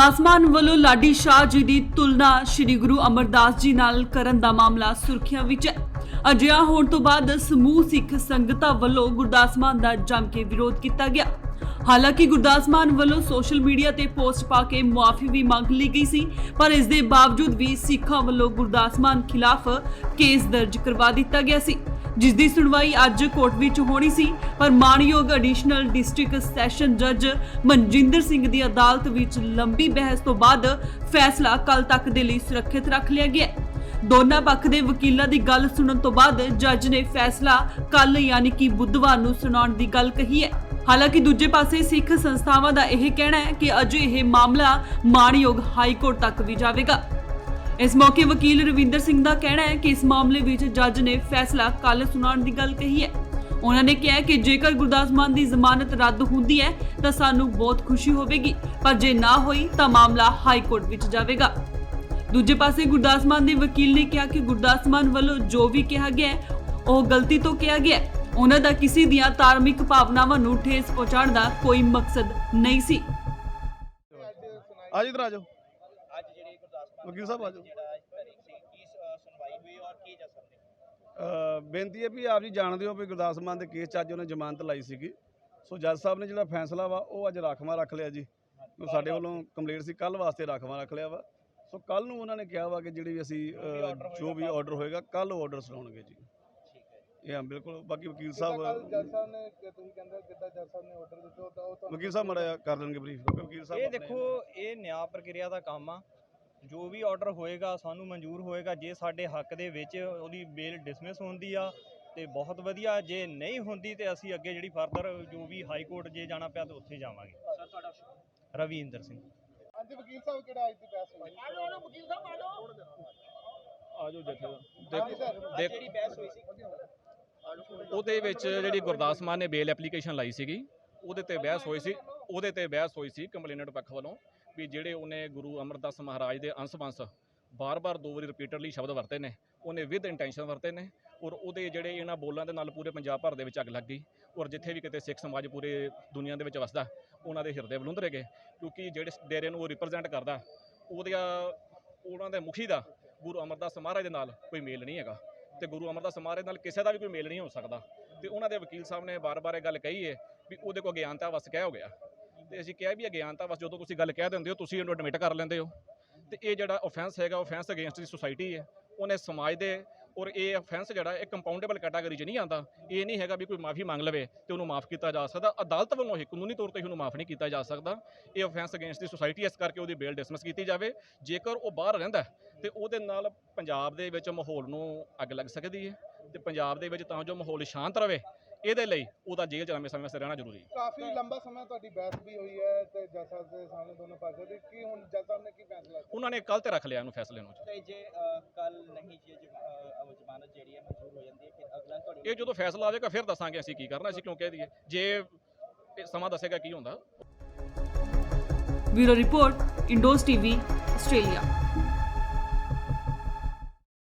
ਗੁਰਦਾਸ ਮਾਨ ਵੱਲੋਂ ਲਾਡੀ ਸ਼ਾਹ ਜੀ ਦੀ ਤੁਲਨਾ ਸ਼੍ਰੀ ਗੁਰੂ ਅਮਰਦਾਸ ਜੀ ਨਾਲ ਕਰਨ ਦਾ ਮਾਮਲਾ ਸੁਰਖੀਆਂ ਵਿੱਚ ਹੈ। ਅਜਿਹਾ ਹੋਣ ਤੋਂ ਬਾਅਦ ਸਮੂਹ ਸਿੱਖ ਸੰਗਤਾਂ ਵੱਲੋਂ ਗੁਰਦਾਸ ਮਾਨ ਦਾ ਜੰਮ ਕੇ ਵਿਰੋਧ ਕੀਤਾ ਗਿਆ। ਹਾਲਾਂਕਿ ਗੁਰਦਾਸ ਮਾਨ ਵੱਲੋਂ ਸੋਸ਼ਲ ਮੀਡੀਆ ਤੇ ਪੋਸਟ ਪਾ ਕੇ ਮੁਆਫੀ ਵੀ ਮੰਗ ਲਈ ਗਈ ਸੀ, ਪਰ ਇਸ ਦੇ ਬਾਵਜੂਦ ਵੀ ਸਿੱਖਾਂ ਵੱਲੋਂ ਗੁਰਦਾਸ ਮਾਨ ਖਿਲਾਫ ਕੇਸ ਦਰਜ ਕਰਵਾ ਦਿੱਤਾ ਗਿਆ ਸੀ, ਜਿਸ ਦੀ ਸੁਣਵਾਈ ਅੱਜ ਕੋਰਟ ਵਿੱਚ ਹੋਣੀ ਸੀ। ਪਰ ਮਾਣਯੋਗ ਐਡੀਸ਼ਨਲ ਡਿਸਟ੍ਰਿਕਟ ਸੈਸ਼ਨ ਜੱਜ ਮਨਜਿੰਦਰ ਸਿੰਘ ਦੀ ਅਦਾਲਤ ਵਿੱਚ ਲੰਬੀ ਬਹਿਸ ਤੋਂ ਬਾਅਦ ਫੈਸਲਾ ਕੱਲ ਤੱਕ ਦੇ ਲਈ ਸੁਰੱਖਿਅਤ ਰੱਖ ਲਿਆ ਗਿਆ। ਦੋਨਾਂ ਪੱਖ ਦੇ ਵਕੀਲਾਂ ਦੀ ਗੱਲ ਸੁਣਨ ਤੋਂ ਬਾਅਦ ਜੱਜ ਨੇ ਫੈਸਲਾ ਕੱਲ ਯਾਨੀ ਕਿ ਬੁੱਧਵਾਰ ਨੂੰ ਸੁਣਾਉਣ ਦੀ ਗੱਲ ਕਹੀ ਹੈ। ਹਾਲਾਂਕਿ ਦੂਜੇ ਪਾਸੇ ਸਿੱਖ ਸੰਸਥਾਵਾਂ ਦਾ ਇਹ ਕਹਿਣਾ ਹੈ ਕਿ ਅਜੇ ਇਹ ਮਾਮਲਾ ਮਾਣਯੋਗ ਹਾਈ ਕੋਰਟ ਤੱਕ ਵੀ ਜਾਵੇਗਾ। ਇਸ ਮੌਕੇ ਵਕੀਲ ਰਵਿੰਦਰ ਸਿੰਘ ਦਾ ਕਹਿਣਾ ਹੈ ਕਿ ਇਸ ਮਾਮਲੇ ਵਿੱਚ ਜੱਜ ਨੇ ਫੈਸਲਾ ਕੱਲ ਸੁਣਾਉਣ ਦੀ ਗੱਲ ਕਹੀ ਹੈ। ਉਹਨਾਂ ਨੇ ਕਿਹਾ ਕਿ ਜੇਕਰ ਗੁਰਦਾਸ ਮਾਨ ਦੀ ਜ਼ਮਾਨਤ ਰੱਦ ਹੁੰਦੀ ਹੈ ਤਾਂ ਸਾਨੂੰ ਬਹੁਤ ਖੁਸ਼ੀ ਹੋਵੇਗੀ, ਪਰ ਜੇ ਨਾ ਹੋਈ ਤਾਂ ਮਾਮਲਾ ਹਾਈ ਕੋਰਟ ਵਿੱਚ ਜਾਵੇਗਾ। ਦੂਜੇ ਪਾਸੇ ਗੁਰਦਾਸ ਮਾਨ ਦੇ ਵਕੀਲ ਨੇ ਕਿਹਾ ਕਿ ਗੁਰਦਾਸ ਮਾਨ ਵੱਲੋਂ ਜੋ ਵੀ ਕਿਹਾ ਗਿਆ ਹੈ ਉਹ ਗਲਤੀ ਤੋਂ ਕਿਹਾ ਗਿਆ ਹੈ। ਉਹਨਾਂ ਦਾ ਕਿਸੇ ਦੀਆਂ ਧਾਰਮਿਕ ਭਾਵਨਾਵਾਂ ਨੂੰ ਠੇਸ ਪਹੁੰਚਾਉਣ ਦਾ ਕੋਈ ਮਕਸਦ ਨਹੀਂ ਸੀ। ਅੱਜ ਇਧਰ ਆ ਜਾਓ, ਵਕੀਲ ਸਾਹਿਬ ਆ ਜਾਓ। ਬੇਨਤੀ ਹੈ ਵੀ ਆਪ ਜੀ ਜਾਣਦੇ ਹੋ ਵੀ ਗੁਰਦਾਸ ਮਾਨ ਦੇ ਕੇਸ 'ਚ ਅੱਜ ਉਹਨੇ ਜ਼ਮਾਨਤ ਲਾਈ ਸੀਗੀ। ਸੋ ਜੱਜ ਸਾਹਿਬ ਨੇ ਜਿਹੜਾ ਫੈਸਲਾ ਵਾ ਉਹ ਅੱਜ ਰਾਖਵਾਂ ਰੱਖ ਲਿਆ ਜੀ। ਸਾਡੇ ਵੱਲੋਂ ਕੰਪਲੇਂਟ ਸੀ ਕੱਲ ਵਾਸਤੇ ਰਾਖਵਾਂ ਰੱਖ ਲਿਆ ਵਾ। ਸੋ ਕੱਲ ਨੂੰ ਉਹਨਾਂ ਨੇ ਕਿਹਾ ਵਾ ਕਿ ਜਿਹੜੀ ਅਸੀਂ ਜੋ ਵੀ ਆਰਡਰ ਹੋਏਗਾ ਕੱਲ ਉਹ ਆਰਡਰ ਸੁਣਾਉਣਗੇ ਜੀ। ਇਹ ਹਾਂ ਬਿਲਕੁਲ। ਬਾਕੀ ਵਕੀਲ ਸਾਹਿਬ ਜੱਜ ਸਾਹਿਬ ਨੇ ਤੁਸੀਂ ਕਹਿੰਦੇ ਕਿੱਦਾਂ ਜੱਜ ਸਾਹਿਬ ਨੇ ਆਰਡਰ ਦਿੱਤਾ ਤਾਂ ਉਹ ਵਕੀਲ ਸਾਹਿਬ ਮਾੜਾ ਕਰ ਦੇਣਗੇ ਬਰੀਫ। ਵਕੀਲ ਸਾਹਿਬ ਇਹ ਦੇਖੋ, ਇਹ ਨਿਆਂ ਪ੍ਰਕਿਰਿਆ ਦਾ ਕੰਮ ਆ। ਜੋ ਵੀ ਆਰਡਰ ਹੋਏਗਾ ਸਾਨੂੰ ਮਨਜ਼ੂਰ ਹੋਏਗਾ। ਜੇ ਸਾਡੇ ਹੱਕ ਦੇ ਵਿੱਚ ਉਹਦੀ ਬੇਲ ਡਿਸਮਿਸ ਹੁੰਦੀ ਆ ਤੇ ਬਹੁਤ ਵਧੀਆ, ਜੇ ਨਹੀਂ ਹੁੰਦੀ ਤੇ ਅਸੀਂ ਅੱਗੇ ਜਿਹੜੀ ਫਰਦਰ ਜੋ ਵੀ ਹਾਈ ਕੋਰਟ ਜੇ ਜਾਣਾ ਪਿਆ ਤੇ ਉੱਥੇ ਜਾਵਾਂਗੇ। ਸਰ ਤੁਹਾਡਾ ਰਵਿੰਦਰ ਸਿੰਘ। ਹਾਂਜੀ ਵਕੀਲ ਸਾਹਿਬ, ਕਿਹੜਾ ਅੱਜ ਦੀ ਬਹਿਸ ਹੋਈ? ਆਜੋ ਵਕੀਲ ਸਾਹਿਬ ਆਜੋ ਜਥੇ ਜਿਹੜੀ ਬਹਿਸ ਹੋਈ ਸੀ ਉਹਦੇ ਵਿੱਚ ਜਿਹੜੀ ਗੁਰਦਾਸ ਮਾਨ ਨੇ ਬੇਲ ਐਪਲੀਕੇਸ਼ਨ ਲਾਈ ਸੀਗੀ ਉਹਦੇ ਤੇ ਬਹਿਸ ਹੋਈ ਸੀ ਕੰਪਲੇਨੈਂਟ ਪੱਖ ਵੱਲੋਂ ਵੀ ਜਿਹੜੇ ਉਹਨੇ ਗੁਰੂ ਅਮਰਦਾਸ ਮਹਾਰਾਜ ਦੇ ਅੰਸ਼-ਬੰਸ ਬਾਰ-ਬਾਰ 2 ਵਾਰੀ ਰਿਪੀਟਡਲੀ ਸ਼ਬਦ ਵਰਤੇ ਨੇ, ਉਹਨੇ ਵਿਦ ਇੰਟੈਂਸ਼ਨ ਵਰਤੇ ਨੇ ਔਰ ਉਹਦੇ ਜਿਹੜੇ ਇਹਨਾਂ ਬੋਲਾਂ ਦੇ ਨਾਲ ਪੂਰੇ ਪੰਜਾਬ ਭਰ ਦੇ ਵਿੱਚ ਅੱਗ ਲੱਗ ਗਈ ਔਰ ਜਿੱਥੇ ਵੀ ਕਿਤੇ ਸਿੱਖ ਸਮਾਜ ਪੂਰੇ ਦੁਨੀਆ ਦੇ ਵਿੱਚ ਵਸਦਾ ਉਹਨਾਂ ਦੇ ਹਿਰਦੇ ਬਲੁੰਦਰੇ ਗਏ, ਕਿਉਂਕਿ ਜਿਹੜੇ ਡੇਰੇ ਨੂੰ ਉਹ ਰਿਪਰੈਜ਼ੈਂਟ ਕਰਦਾ ਉਹਨਾਂ ਦੇ ਮੁਖੀ ਦਾ ਗੁਰੂ ਅਮਰਦਾਸ ਮਹਾਰਾਜ ਦੇ ਨਾਲ ਕੋਈ ਮੇਲ ਨਹੀਂ ਹੈਗਾ ਤੇ ਗੁਰੂ ਅਮਰਦਾਸ ਮਹਾਰਾਜ ਨਾਲ ਕਿਸੇ ਦਾ ਵੀ ਕੋਈ ਮੇਲ ਨਹੀਂ ਹੋ ਸਕਦਾ। ਤੇ ਉਹਨਾਂ ਦੇ ਵਕੀਲ ਸਾਹਿਬ ਨੇ ਬਾਰ-ਬਾਰ ਇਹ ਗੱਲ ਕਹੀ ਹੈ ਵੀ ਉਹਦੇ ਕੋਲ ਅਗਿਆਨਤਾ ਵਸ ਕਹਿ ਹੋ ਗਿਆ ਤੇ ਅਸੀਂ ਕਿਹਾ ਵੀ ਅਗਿਆਨਤਾ ਵਸ ਜਦੋਂ ਤੁਸੀਂ ਗੱਲ ਕਹਿ ਦਿੰਦੇ ਹੋ ਤੁਸੀਂ ਇਹਨੂੰ ਐਡਮਿਟ ਕਰ ਲੈਂਦੇ ਹੋ ਤੇ ਇਹ ਜਿਹੜਾ ਆਫੈਂਸ ਹੈਗਾ ਆਫੈਂਸ ਅਗੇਂਸਟ ਦੀ ਸੁਸਾਇਟੀ ਹੈ, ਉਹਨੇ ਸਮਾਜ ਦੇ ਔਰ ਇਹ ਆਫੈਂਸ ਜਿਹੜਾ ਇਹ ਕੰਪਾਊਂਡੇਬਲ ਕੈਟਾਗਰੀ 'ਚ ਨਹੀਂ ਆਉਂਦਾ। ਇਹ ਨਹੀਂ ਹੈਗਾ ਵੀ ਕੋਈ ਮਾਫੀ ਮੰਗ ਲਵੇ ਤੇ ਉਹਨੂੰ ਮਾਫ ਕੀਤਾ ਜਾ ਸਕਦਾ। ਅਦਾਲਤ ਵੱਲੋਂ ਇਹ ਕਾਨੂੰਨੀ ਤੌਰ ਤੇ ਉਹਨੂੰ ਮਾਫ ਨਹੀਂ ਕੀਤਾ ਜਾ ਸਕਦਾ। ਇਹ ਆਫੈਂਸ ਅਗੇਂਸਟ ਦੀ ਸੁਸਾਇਟੀ, ਇਸ ਕਰਕੇ ਉਹਦੀ ਬੇਲ ਡਿਸਮਿਸ ਕੀਤੀ ਜਾਵੇ। ਜੇਕਰ ਉਹ ਬਾਹਰ ਰਹਿੰਦਾ ਤੇ ਉਹਦੇ ਨਾਲ ਪੰਜਾਬ ਦੇ ਵਿੱਚ ਮਾਹੌਲ ਨੂੰ ਅੱਗ ਲੱਗ ਸਕਦੀ ਹੈ ਤੇ ਪੰਜਾਬ ਦੇ ਵਿੱਚ ਤਾਂ ਜੋ ਮਾਹੌਲ ਸ਼ਾਂਤ ਰਹੇ ਇਹਦੇ ਲਈ ਉਹਦਾ ਜੇਲ੍ਹ 'ਚ ਲੰਬੇ ਸਮੇਂ ਵਾਸਤੇ ਰਹਿਣਾ ਜ਼ਰੂਰੀ ਹੈ। ਕਾਫੀ ਲੰਬਾ ਸਮਾਂ ਤੁਹਾਡੀ ਬਹਿਸ ਵੀ ਹੋਈ ਹੈ ਤੇ ਜੱਜ ਸਾਹਿਬ ਦੇ ਸਾਹਮਣੇ ਦੋਨੋਂ ਪਾਸੇ ਦੀ ਕੀ ਹੁਣ ਜੱਜ ਸਾਹਿਬ ਨੇ ਕੀ ਫੈਸਲਾ ਕੀਤਾ? ਉਹਨਾਂ ਨੇ ਕੱਲ ਤੇ ਰੱਖ ਲਿਆ ਇਹਨੂੰ ਫੈਸਲੇ ਨੂੰ। ਤੇ ਜੇ ਕੱਲ ਨਹੀਂ ਜੇ ਜ਼ਮਾਨਤ ਜਿਹੜੀ ਹੈ ਮਨਜ਼ੂਰ ਹੋ ਜਾਂਦੀ ਹੈ ਫਿਰ ਅਗਲਾ ਤੁਹਾਡੀ ਇਹ ਜਦੋਂ ਫੈਸਲਾ ਆਵੇਗਾ ਫਿਰ ਦੱਸਾਂਗੇ ਅਸੀਂ ਕੀ ਕਰਨਾ। ਅਸੀਂ ਕਿਉਂ ਕਹਿ ਦਈਏ, ਜੇ ਸਮਾਂ ਦੱਸੇਗਾ ਕੀ ਹੁੰਦਾ। Bureau report, Indo's TV, Australia.